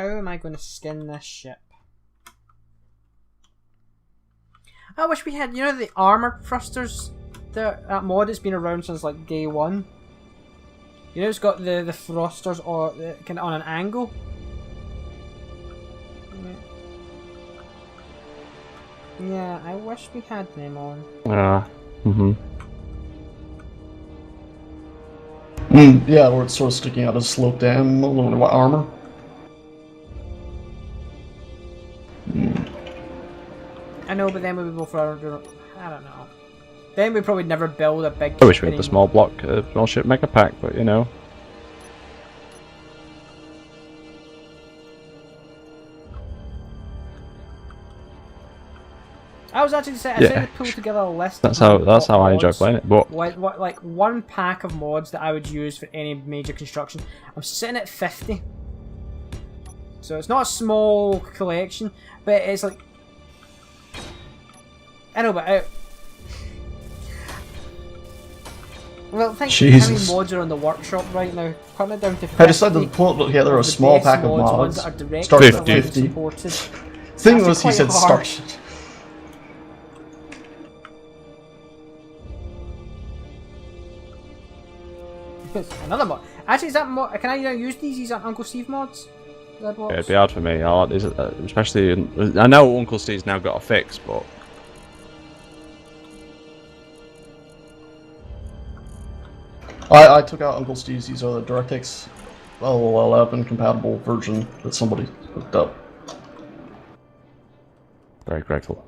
how am I going to skin this ship? I wish we had, you know, the armor thrusters. That mod has been around since like day one. You know, it's got the thrusters or kind of on an angle. Yeah, I wish we had them on. Yeah, where it's sort of sticking out as slope down, a little bit of armor. I know, but then we would go for I don't know. Then we'd probably never build a big. I wish we had the small block, small ship mega pack, but you know. I was actually saying, I tried to pull together a list. That's how I enjoy playing it. But like one pack of mods that I would use for any major construction. I'm sitting at 50, so it's not a small collection, but it's like I know, but well, think how many mods are on the workshop right now. Cutting it down to 50. I decided to pull together a small pack of mods. Starting at 50. Thing was, he said start. Another mod. Actually, is that mod? Can I use these? These aren't Uncle Steve mods. Yeah, it'd be hard for me. I like these, especially. I know Uncle Steve's now got a fix, but. I took out Uncle Steve's. These are the DirectX 11 compatible version that somebody hooked up. Very grateful.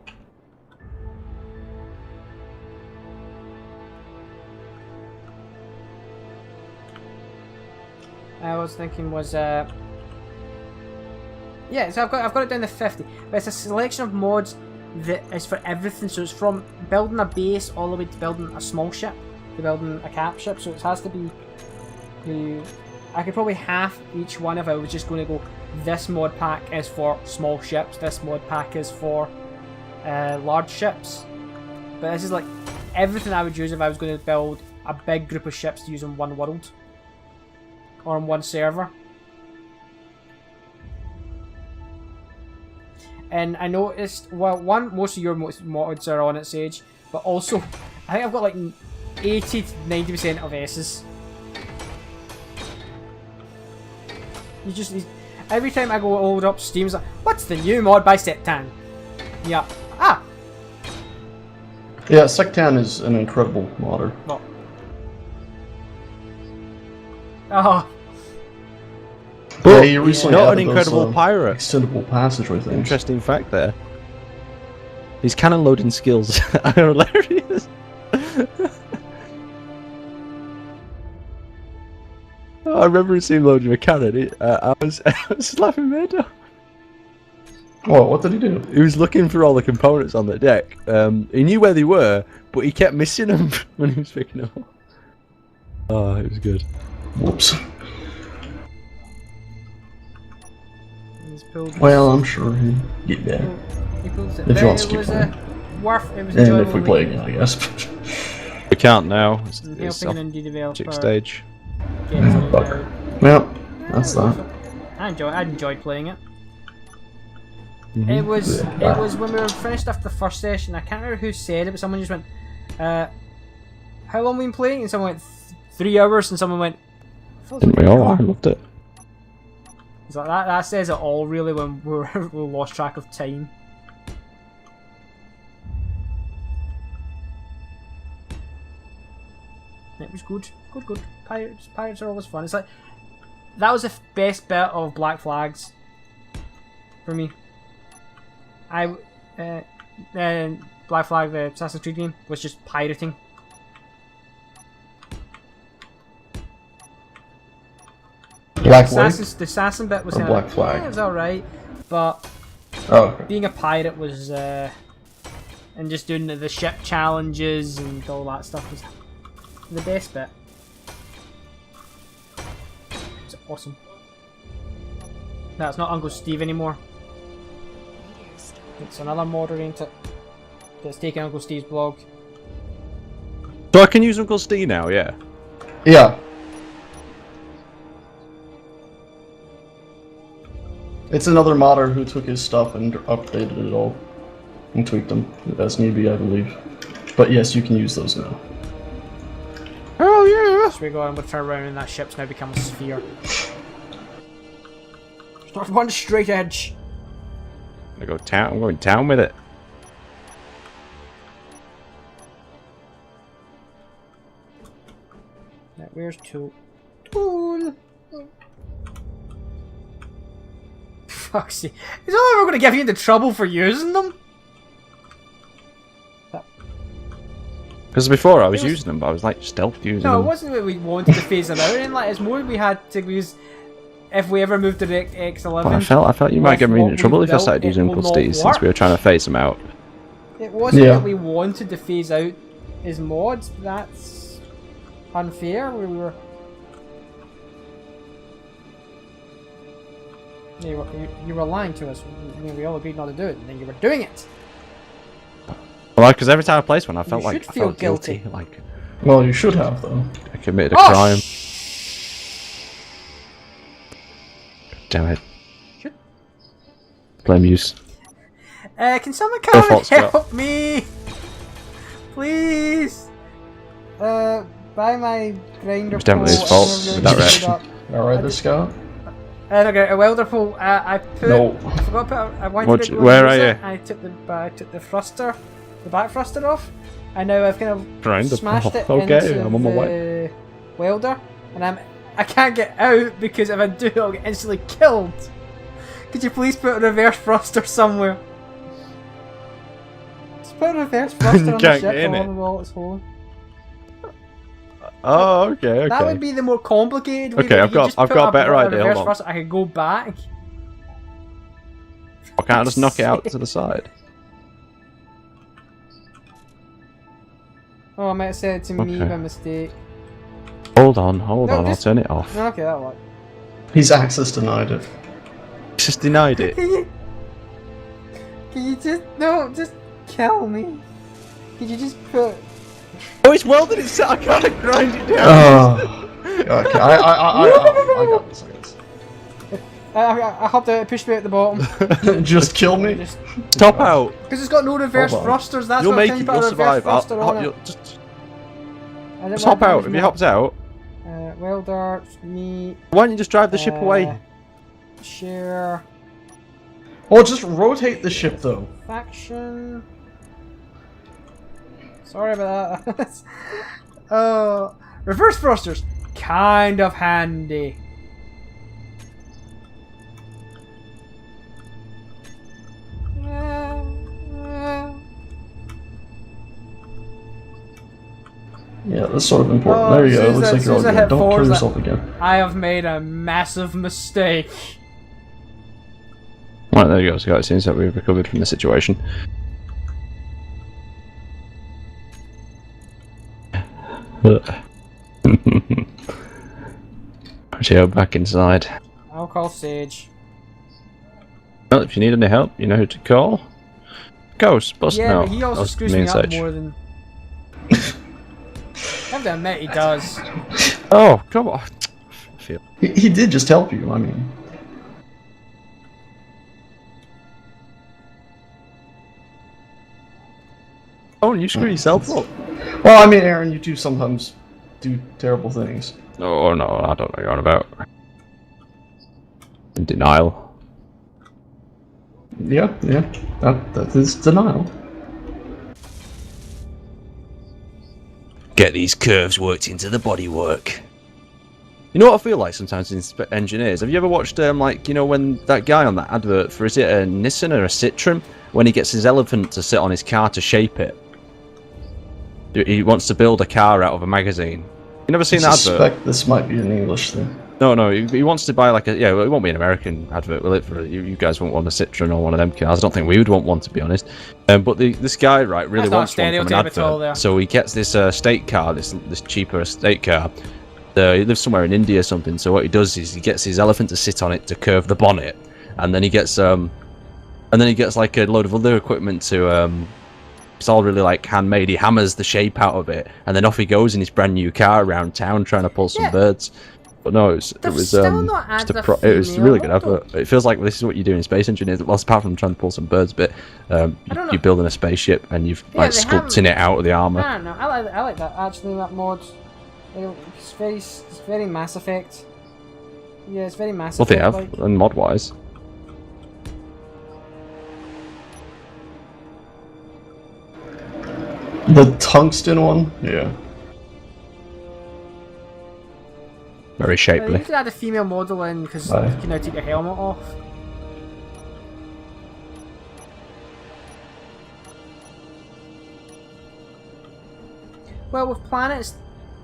I was thinking was yeah, so I've got it down to 50, but it's a selection of mods that is for everything. So it's from building a base all the way to building a small ship, to building a cap ship. So it has to be I could probably half each one if I was just going to go. This mod pack is for small ships. This mod pack is for large ships. But this is like everything I would use if I was going to build a big group of ships to use in one world. Or on one server. And I noticed, well, most of your mods are on its age, but also, I think I've got like 80 to 90% of S's. Every time I go load up Steam's like, what's the new mod by Septan? Yeah. Yeah, Sectan is an incredible modder. What? Oh. But yeah, he's not an incredible pirate. Extendable passageway things. Interesting fact there. His cannon loading skills are hilarious. I remember seeing loading a cannon. I was laughing my head off. What did he do? He was looking for all the components on the deck. He knew where they were, but he kept missing them when he was picking them up. Oh, it was good. Whoops. Well, I'm sure he'd get that. If he wants to keep playing. And if we play again, I guess. We can't now. It's helping an indie developer stage. Fucker. Well, that's that. I enjoyed playing it. It was when we were finished after the first session. I can't remember who said it, but someone just went, "How long have we been playing?" And someone went 3 hours, and someone went, "Didn't we all? I loved it." It's like that says it all, really, when we lost track of time. It was good. Good. Pirates are always fun. It's like, that was the best bit of Black Flags for me. Black Flag, the Assassin's Creed game, was just pirating. Black Flag? The assassin bit was kind Black of, Flag. Yeah, it was alright, but okay. Being a pirate was, and just doing the ship challenges and all that stuff was the best bit. It's awesome. No, it's not Uncle Steve anymore. It's another modder, ain't it? That's taking Uncle Steve's blog. So I can use Uncle Steve now, yeah? Yeah. It's another modder who took his stuff and updated it all. And tweaked them as need be, I believe. But yes, you can use those now. Oh yeah! So we go and we'll turn around and that ship's now become a sphere. It's not one straight edge. I'm going town with it. Right, where's Tool? Tool! Fuck's sake. Is all we're gonna give you into trouble for using them? Because before I was using them, but I was like stealth using No, them. it wasn't that we wanted to phase them out in, like, it's more we had to use if we ever moved to the X11. Well, I felt you might get me into trouble if I built, started it using will Uncle not Steve since we were work. trying to phase them out. It wasn't Yeah. that we wanted to phase out his mods, that's unfair. You were lying to us. We all agreed not to do it, and then you were doing it. Well, because every time I placed one, I felt like should I feel felt guilty. guilty. Like Well, you should have, though. I committed a crime. Damn it. Should- Blame use. Can someone come and Scott. help me? Please. Buy my grinder. It's definitely his pole, fault and with that we're wreck. gonna Alright, this guy? Okay, a welder pole. I put. No. I forgot to put. I wanted What- to go where and use are it. I took the thruster, the back thruster off. And now I've kind of Grinder smashed it pole. Okay, into I'm on my the way. welder, and I can't get out because if I do, I'll get instantly killed. Could you please put a reverse thruster somewhere? Just put a reverse thruster You on the can't ship get in for it. while it's holding. Oh, okay. That would be the more complicated way. Okay, but I've you got- just I've put got a better idea, reverse hold on. thruster, I could go back. Or can't I just knock it out to the side? Oh, I might have said it to me Okay. by mistake. Hold on, No, I'll just- turn it off. Okay, that'll work. He's access denied it. Just denied it. Can you just kill me? Could you just put? Oh, it's welded itself. I can't grind it down. Okay, I got this, I guess. I hopped out, it pushed me at the bottom. Just kill me? Just Top out. because it's got no reverse Hold on. thrusters. That's You'll what I'm make saying. it. Put a You'll reverse survive. thruster on it. You'll just I didn't hop want to out. damage If me. he hops out, Welder, me. why don't you just drive the ship away? Share. Well, just rotate the ship, though. Faction. Sorry about that. Oh, reverse thrusters, kind of handy. Yeah, that's sort of important. Oh, There you go. as soon Looks as like you're all I hit good. Don't forward, kill that- yourself again. I have made a massive mistake. Right, there you go. So it seems that we've recovered from the situation. Actually, I'm back inside. I'll call Sage. Well, if you need any help, you know who to call. Ghost, bust Yeah, no. but he also That's screws me me and up Sage. more than. I have to admit, he does. Oh, come on. I feel. He did just help you, I mean. Oh, and you screw yourself up. Well, I mean, Aaron, you do sometimes do terrible things. Oh no, I don't know what you're on about. In denial. Yeah, that is denial. Get these curves worked into the bodywork. You know what I feel like sometimes in engineers? Have you ever watched, like, you know, when that guy on that advert for, is it a Nissan or a Citroen? When he gets his elephant to sit on his car to shape it. He wants to build a car out of a magazine. You never seen I that advert? suspect this might be an English thing. No, he wants to buy like a, yeah, well, it won't be an American advert, will it? For you guys won't want a Citroen or one of them cars. I don't think we would want one, to be honest. But this guy, right, really That's not wants one from an stereotype at all, advert. there. So he gets this estate car, this cheaper estate car. He lives somewhere in India or something. So what he does is he gets his elephant to sit on it to curve the bonnet, and then he gets like a load of other equipment to it's all really like handmade. He hammers the shape out of it, and then off he goes in his brand new car around town trying to pull some Yeah. birds. But no, it was They've just still not just added a a it was a female really good model. advert. It feels like this is what you do in Space Engineers. Well, apart from trying to pull some birds, but you're building a spaceship and you've Yeah, like they sculpting it out of the armor. I don't know. I like that actually. That mod, it's very Mass Effect. Yeah, it's very Mass Well, they Effect. have, and mod wise. The tungsten one? Yeah. Very You shapely. could add a female model in because you Aye. can now take your helmet off. Well, with planets,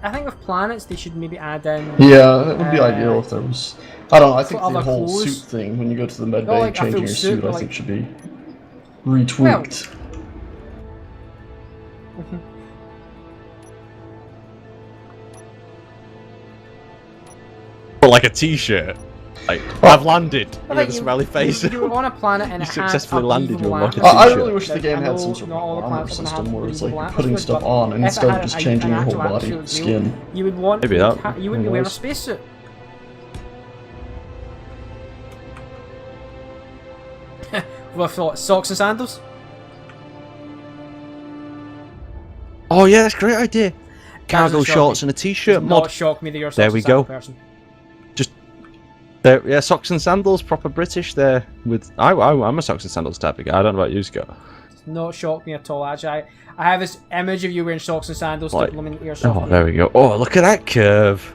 I think with planets they should maybe add in. Yeah, it would be ideal if there was. I don't know, I think the other whole clothes. suit thing, when you go to the med Not bay, like a changing full your suit, suit, but I like- think should be retweaked. But like a T-shirt. Like Oh. I've landed But with a smiley face. You were on a planet and You it successfully had landed unbelievable with like a language. I T-shirt. really wish the Like, game I had know some sort not all of the armor planets are gonna system have where it's like unbelievable you're putting language, stuff but on and if it instead of had just an changing your whole actual body actual skin. You would want. Maybe that- You wouldn't be wearing a nice. spacesuit. Well, I thought socks and sandals. Oh yeah, that's a great idea. Cargo Doesn't shock shorts me. and a T-shirt Does not mod. shock me that you're a There socks we and sandal go. person. There, yeah, socks and sandals, proper British there. With I'm a socks and sandals type of guy. I don't know about you, Scott. Does not shock me at all. Actually, I have this image of you wearing socks and sandals, Like- sticking them in your airsoft. Oh, there we go. Oh, look at that curve.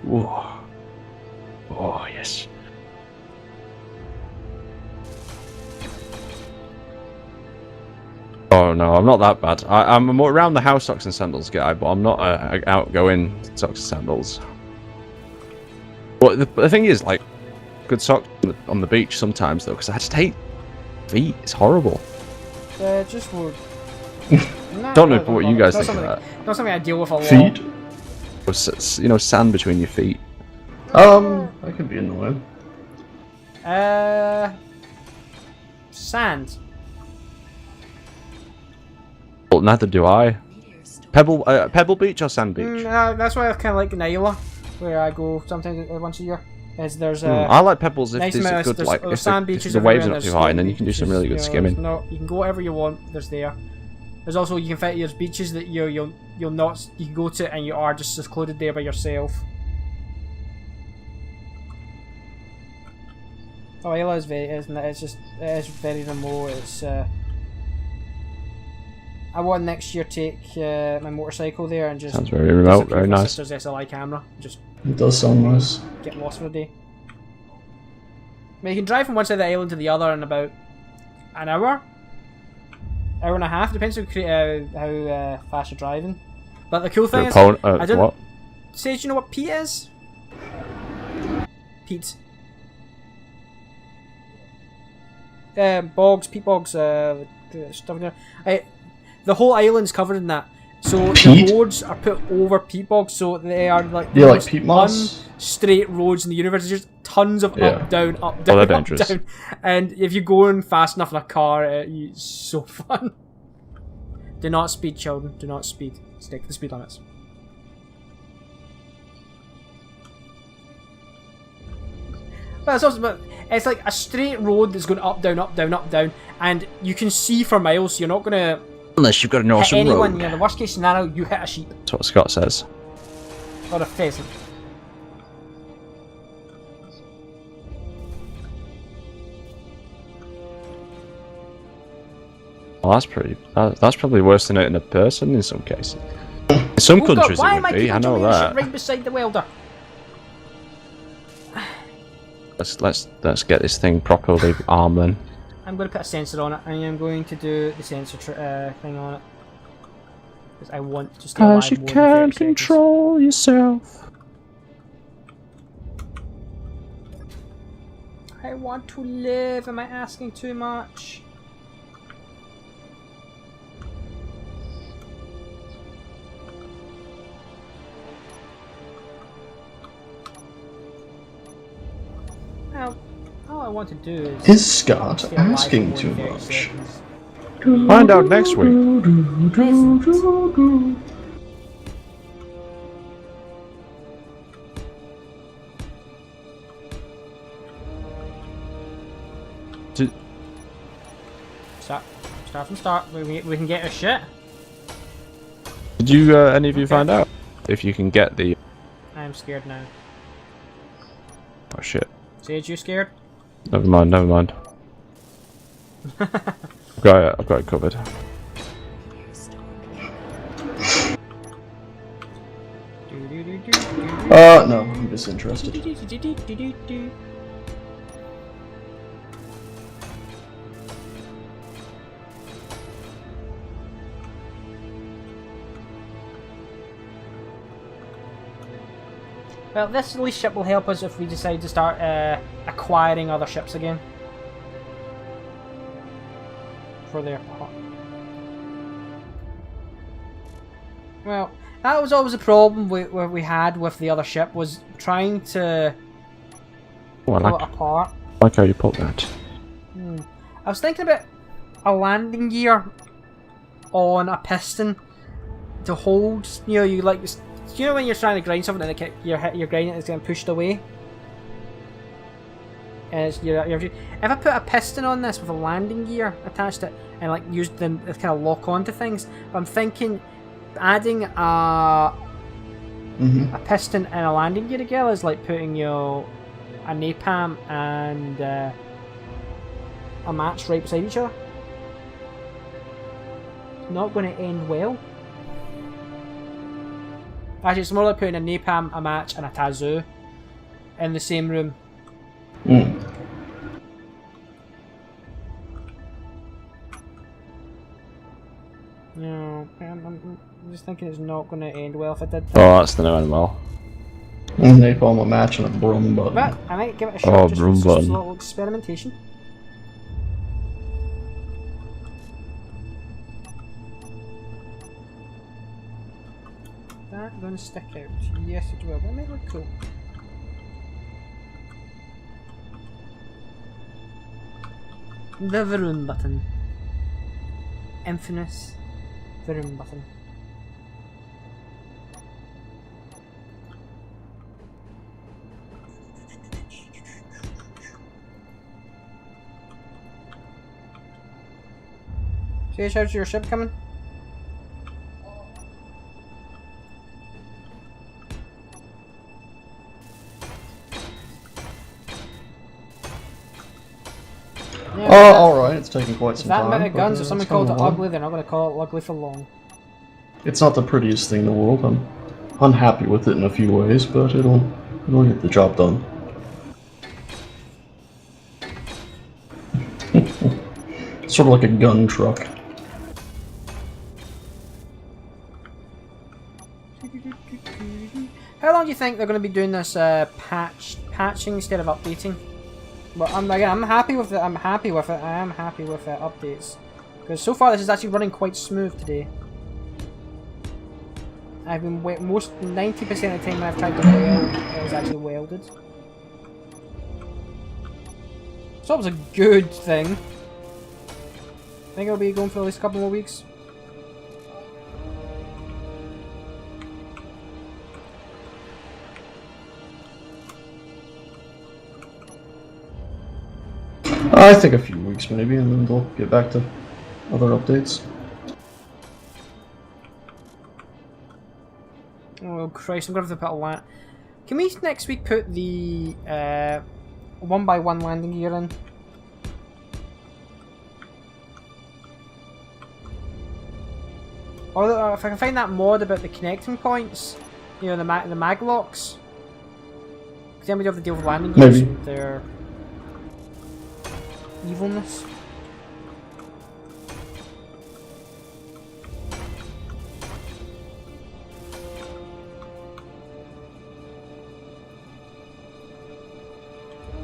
Ooh. Oh yes. Oh no, I'm not that bad. I'm a more around the house socks and sandals guy, but I'm not a outgoing socks and sandals. But the thing is, like, good socks on the beach sometimes though, because I just hate feet. It's horrible. Just would. Don't know what you guys think of that. Not something I deal with a lot. Feet? You know, sand between your feet. That could be annoying. Sand. Well, neither do I. Pebble Beach or Sand Beach? That's why I kind of like Nyla, where I go sometimes once a year. Is there's I like pebbles if nice there's a amount good of like there's if sand the, beaches the waves are everywhere, not too there's high, and then stone you can do some beaches, really good you know, skimming. you can go wherever you want. There's there. There's also you can fit there's beaches that you'll not you can go to and you are just secluded there by yourself. Oh, Isla is very isn't it? It is very remote. It's I want next year take my motorcycle there and just Sounds very remote, disappear very with my nice. sister's SLI camera. Just It does sound nice. get lost for a day. I mean, you can drive from one side of the island to the other in about an hour and a half. Depends how fast you're driving. But the cool thing is, I don't what? say, do you know what peat is? Peat. Bogs, peat bogs, stuff in there. The whole island's covered in that. So Peat? the roads are put over peat bogs, so they are like the Yeah, like most peat moss? straight roads in the universe. There's just tons of Yeah. up, down, Oh, up, they're down, up, dangerous. down. And if you're going fast enough in a car, it's so fun. Do not speed, children. Do not speed. Stick to the speed limits. But it's like a straight road that's going up, down, up, down, up, down, and you can see for miles. So you're not gonna Unless you've got an hit awesome anyone. road. You know, the worst case scenario, you hit a sheep That's what Scott says. or a pheasant. Well, that's pretty. That's probably worse than hitting a person in some cases. In some Oh God, countries why it am would I be. keeping I know doing this shit that. right beside the welder? Let's get this thing properly armed then. I'm going to put a sensor on it. I am going to do the sensor thing on it because I want to stay alive Cause you more than 30 can't seconds. control yourself. I want to live. Am I asking too much? Well, all I want to do is Is Scott stay alive for asking more too than 30 much? seconds. Find out next week. Crafting start. We can get our shit. Did you, any of you find out if you can get the... I'm scared now. Oh shit. Sage, you scared? Never mind, never mind. I've got it covered. No, I'm disinterested. Well, this lease ship will help us if we decide to start acquiring other ships again. For their part. Well, that was always a problem we had with the other ship, was trying to Oh, pull it apart. I like how you put that. I was thinking about a landing gear on a piston to hold, you know, you know when you're trying to grind something and you're grinding it, it's getting pushed away? And if I put a piston on this with a landing gear attached to it and like used them to kind of lock onto things, but I'm thinking adding a piston and a landing gear together is like putting a napalm and a match right beside each other. It's not going to end well. Actually, it's more like putting a napalm, a match, and a tazoo in the same room. No, I'm just thinking it's not going to end well if I did that. Oh, that's the new animal. Napalm, a match, and a broom button. But I might give it a shot. Oh, just broom for button. a little experimentation. That going to stick out? Yes, it will. That might look cool. The Varun button. Infamous Varun button. Sage, how's your ship coming? Oh, alright, it's taking quite some That time. amount of guns, if it's someone called it coming along. ugly, they're not going to call it ugly for long. It's not the prettiest thing in the world. I'm unhappy with it in a few ways, but it'll get the job done. Sort of like a gun truck. How long do you think they're going to be doing this patching instead of updating? But I'm happy with it. I'm happy with it. I am happy with updates, because so far this is actually running quite smooth today. I've been most 90% of the time when I've tried to weld, it was actually welded. So that was a good thing. I think I'll be going for at least a couple more weeks. I think a few weeks maybe, and then they'll get back to other updates. Oh Christ, I'm gonna have to put a land. Can we next week put the 1x1 landing gear in? Or if I can find that mod about the connecting points, you know, the mag locks. Because then we don't have to deal with landing gears Maybe. and their evilness.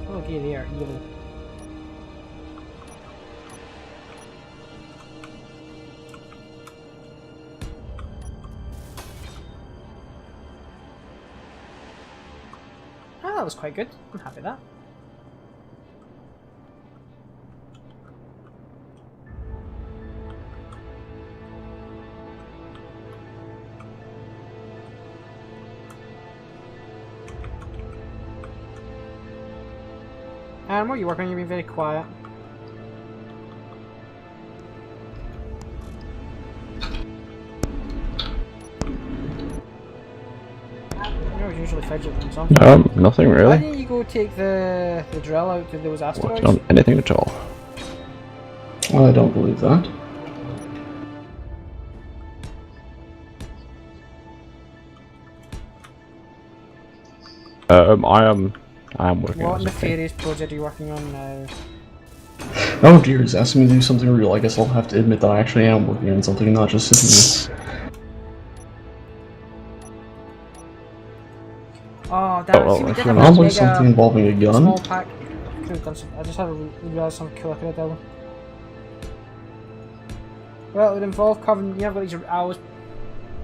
Oh, okay, they are evil. Ah, that was quite good. I'm happy with that. And what are you working on? You're being very quiet. usually fidgeting something. Nothing Why really. didn't you go take the drill out to those asteroids? Working on anything at all. I don't believe that. I am working What on something. nefarious project are you working on now? Oh dear, he's asking me to do something real. I guess I'll have to admit that I actually am working on something and not just sitting Oh, damn! well, See, we if did you're have not- a Sounds like big, something involving a gun. small pack. Could have done some, I just had to realize something cool I could have done. Well, it would involve covering. You have got these.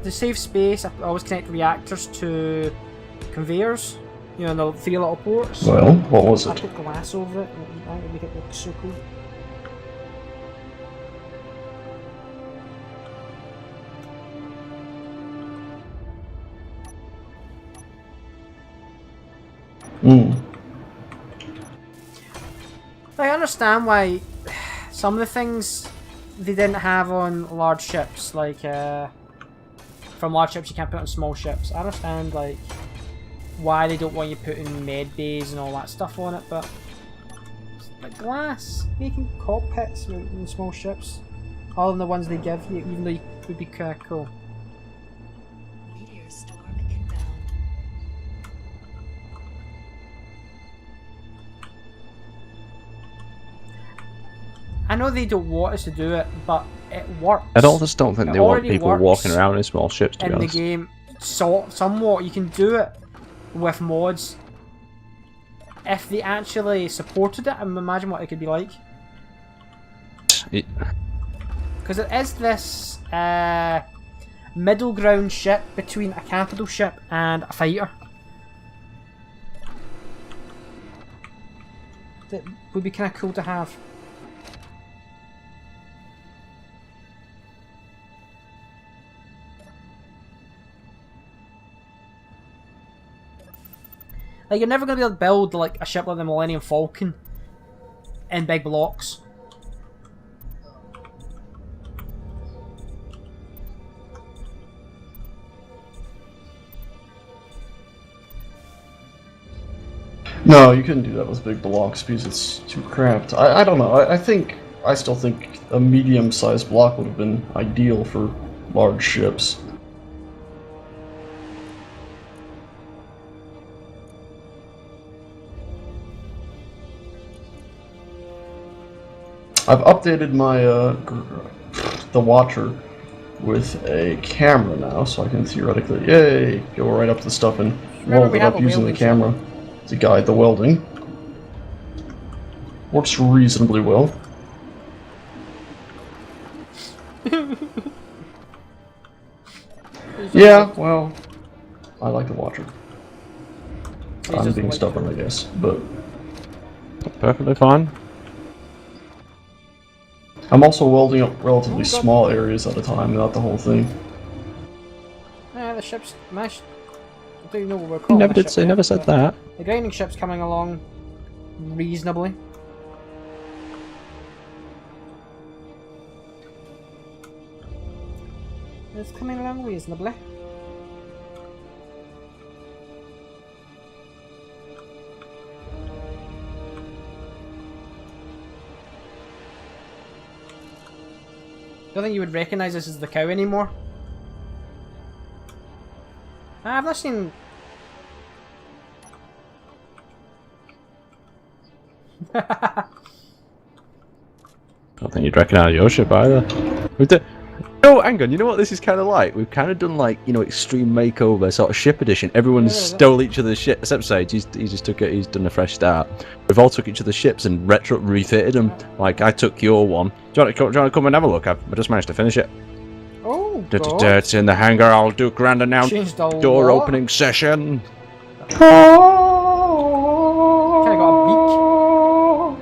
To save space, I always connect reactors to conveyors. You know, the 3 little ports. Well, what was I it? put glass over it. And I think it'd make it look so cool. Hmm. I understand why some of the things they didn't have on large ships, like from large ships you can't put on small ships. I understand like why they don't want you putting med bays and all that stuff on it, but like glass, making cockpits in small ships, other than the ones they give you, even though you would be kind of cool. Meteor storm inbound. I know they don't want us to do it, but it works. I just don't think It they want already people works walking around in small ships, to be in the honest. game. So somewhat you can do it with mods. If they actually supported it, I imagine what it could be like. Because it is this middle ground ship between a capital ship and a fighter. That would be kind of cool to have. Like, you're never going to be able to build like a ship like the Millennium Falcon in big blocks. No, you couldn't do that with big blocks because it's too cramped. I don't know. I still think a medium-sized block would have been ideal for large ships. I've updated my the Watcher with a camera now, so I can theoretically, yay, go right up to stuff and Remember, weld we it have up a using the welding camera to guide the welding. Works reasonably well. Yeah, well, I like the Watcher. I'm just being like- stubborn, I guess, but Perfectly fine. I'm also welding up relatively Oh, God. small areas at a time, not the whole thing. The ship's mashed. I don't even know what we're He calling never the did ship say, yet, never said but that. The grinding ship's coming along reasonably. It's coming along reasonably. Don't think you would recognise this as the cow anymore. I've not seen. I don't think you'd recognise your ship either. We've done... Oh, hang on, you know what this is kind of like? We've kind of done like, you know, extreme makeover, sort of ship edition. Everyone's Yeah, stole each other's ship, except Sage, he just took it, he's done a fresh start. We've all took each other's ships and refitted them. Like, I took your one. Do you want to come and have a look? I've just managed to finish it. Oh, God. It's in the hangar, I'll do grand announcement. Changed a Door lot. opening session. Kinda got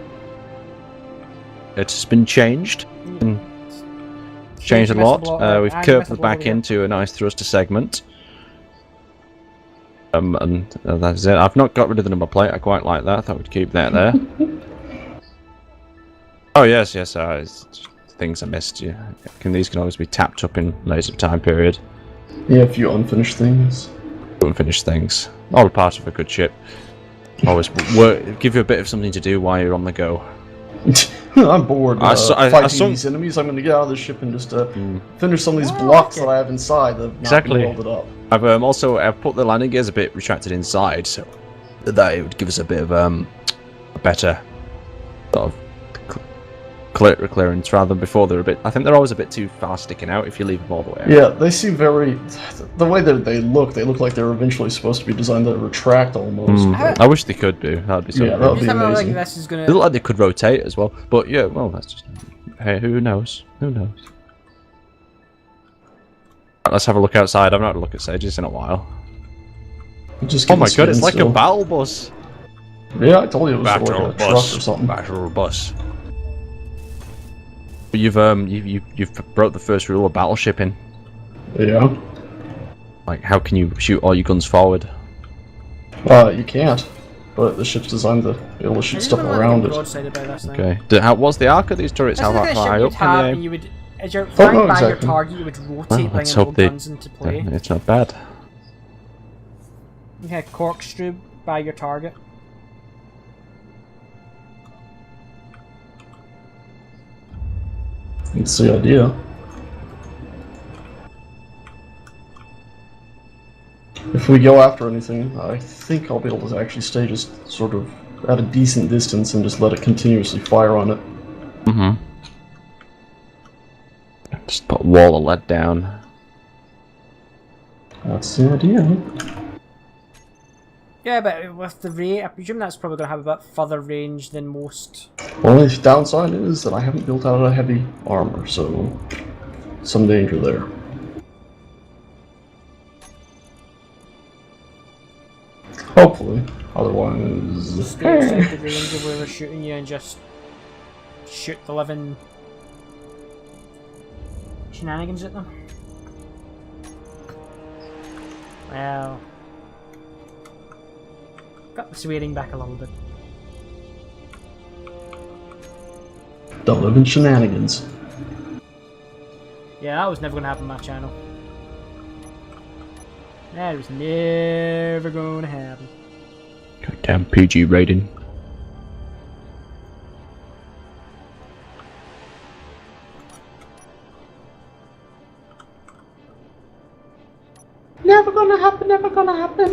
a It's been changed. beak. Changed a missed lot. block, We've you curved missed a the block back over here. into a nice thruster segment. And that's it. I've not got rid of the number plate. I quite like that. I thought we'd keep that there. Oh yes, things I missed. Yeah, these can always be tapped up in later time period. Yeah, a few unfinished things. unfinished things. All a part of a good ship. Always work, give you a bit of something to do while you're on the go. I'm bored fighting sunk- these enemies. I'm going to get out of this ship and just finish some of these blocks that I have inside that have not been welded up. I've put the landing gears a bit retracted inside, so that it would give us a bit of a better sort of clearance rather than before. They're a bit. I think they're always a bit too far sticking out if you leave them all the way out. Yeah, they seem very. The way that they look like they're eventually supposed to be designed to retract almost. I wish they could do. That'd be so. Yeah, that would be Like amazing. this is gonna... They look like they could rotate as well, but yeah, well, that's just. Hey, who knows? Who knows? Right, let's have a look outside. I've not had a look at Sages in a while. Just Oh my god, it's like a battle bus. Yeah, I told you it was like a truck or something. Battle bus. But you've broke the first rule of battleshipping. Yeah. Like, how can you shoot all your guns forward? You can't. But the ship's designed to be able to shoot stuff around it. Okay. What's the arc of these turrets? How high up can they aim? You would, as you're flying by your target, you would rotate, Let's bringing all hope they. guns into play. It's not bad. You can corkscrew by your target. That's the idea. If we go after anything, I think I'll be able to actually stay just sort of at a decent distance and just let it continuously fire on it. Mm-hmm. Just put a wall of lead down. That's the idea. Yeah, but with the rate, I presume that's probably going to have a bit further range than most. Only downside is that I haven't built out a heavy armor, so some danger there. Hopefully, otherwise. Stay outside the range of where they're shooting you and just shoot the living shenanigans at them. Well, got the swearing back a little bit. The living shenanigans. Yeah, that was never going to happen on my channel. That was never going to happen. Goddamn PG rating. Never gonna happen, never gonna happen.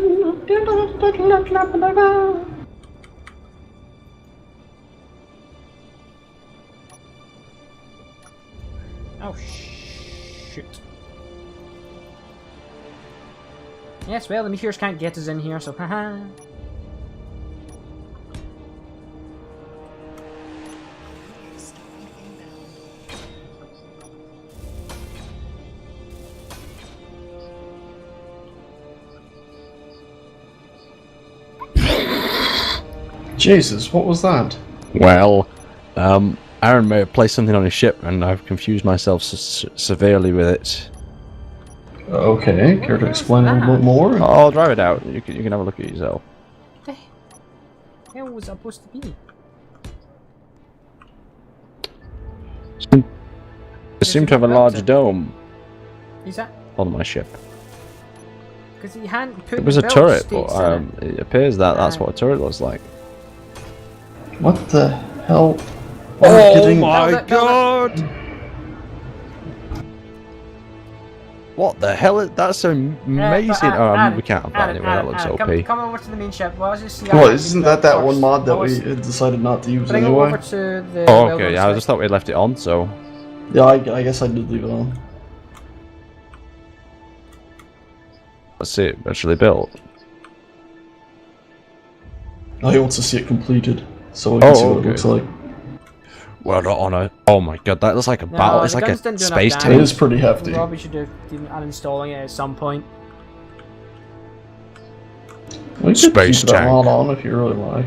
Oh, shoot. Yes, well, the meteors can't get us in here, so haha. Storm inbound. Jesus, what was that? Well, Aaron may have placed something on his ship, and I've confused myself severely with it. Okay, care to explain a little bit more? I'll drive it out. You can have a look at it yourself. What the hell was that supposed to be? It seemed to have a large dome Is that? on my ship. Because he hadn't put It was a the belt turret, stakes but in it. it appears that that's what a turret looks like. What the hell? Oh kidding? my Build it. god! What the hell? That's amazing. Aaron, We can't have that anyway. That looks OP. Come over to the main ship. Well, I was just see Well, isn't that one mod that we decided not to use Bring it anyway? over to the Oh, welding okay. Yeah, I site. just thought we left it on. So Yeah, I guess I did leave it on. let's see it actually built. He wants to see it completed, so we can see what it looks like. Well, not on a. Oh my god, that looks like a No, battle. It's the like guns a didn't do enough space damage. It tank. is pretty hefty. Probably should have been uninstalling it at some point. We could Space keep that tank. mod on if you really like.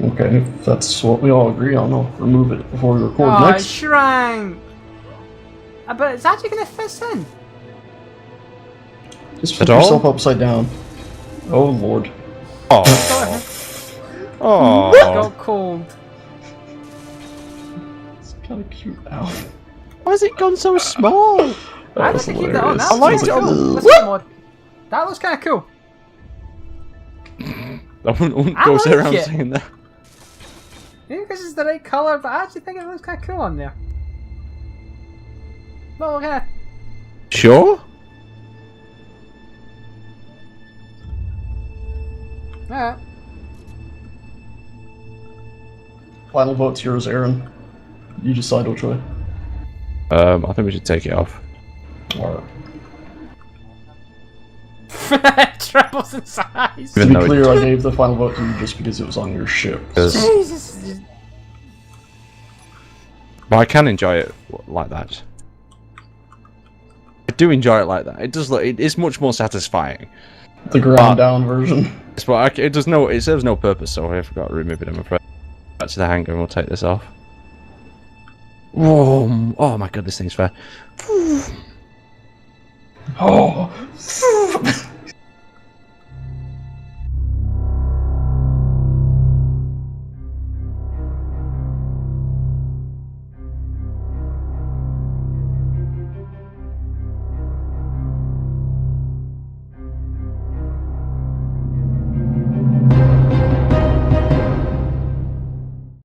Okay, if that's what we all agree on, I'll remove it before we record Oh, next. shrine! But it's actually going to fit in. Just flip At all? yourself upside down. Oh lord. Oh. It Oh. got cold. It's kind of cute. Ow. Why has it gone so small? I was think I keep that on. hilarious. That I like looks it. cool. Let's get a mod. That looks kind of cool. I wouldn't I go like around it. saying that. Maybe because it's the right colour, but I actually think it looks kind of cool on there. Well, kind of. Sure? Alright. Final vote's yours, Aaron. You decide which way. I think we should take it off. Alright. Triples in size. To Even be though it- clear, I gave the final vote to you just because it was on your ship. 'Cause- Jesus. But I can enjoy it like that. I do enjoy it like that. It does look. It is much more satisfying. The ground down version. But it does no. It serves no purpose. So I've got to remove it. I'm afraid. Back to the hanger, and we'll take this off. Whoa! Oh my god, this thing's fair. Oh,